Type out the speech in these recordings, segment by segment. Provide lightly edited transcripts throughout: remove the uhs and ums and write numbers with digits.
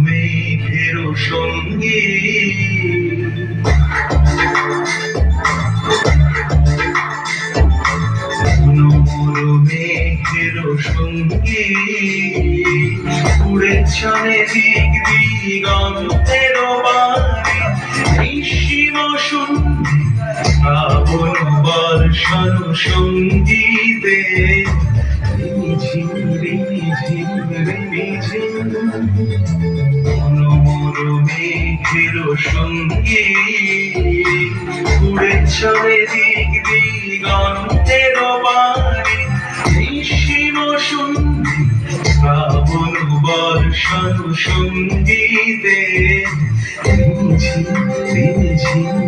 মেঘের সঙ্গী মেঘের সঙ্গী উড়ে চলে দিক দিগন্তের বাড়ি নিঃসীম সঙ্গী শ্রাবণ বর্ষণ সঙ্গীতে ঝিম ঝিম ঝিম মেঘের সঙ্গী উড়ে চলে দিক দিগন্তের বাড়ি নিঃসীম সঙ্গী শ্রাবণ বর্ষণ সঙ্গীতে ঝিম ঝিম ঝিম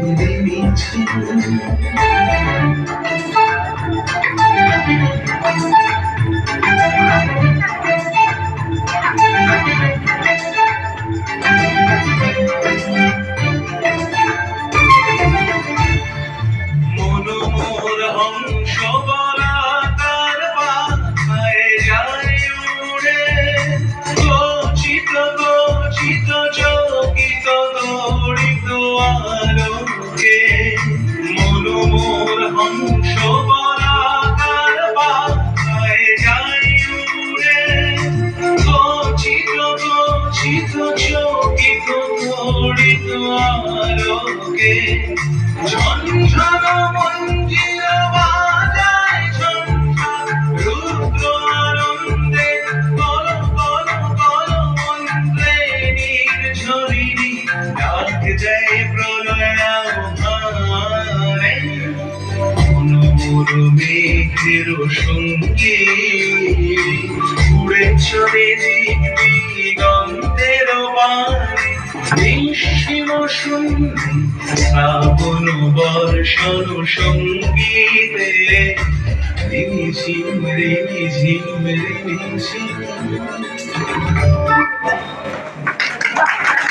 ঝঞ্ঝন মঞ্জির বাজায় ঝঞ্ঝন রুদ্র আনন্দে কল কল কল মন্ত্রে নির্ঝরিণী ডাক দেয় প্রলয় আহারে মনোর মেঘের সঙ্গী উড়ে চলে দিক দিগন্তের বাড়ি নিঃসীম সঙ্গী শ্রাবণ বর্ষণ সঙ্গীতে রিমিঝিম রিমিঝিম রিমিঝিম।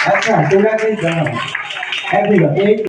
আচ্ছা তোমরা কি জানো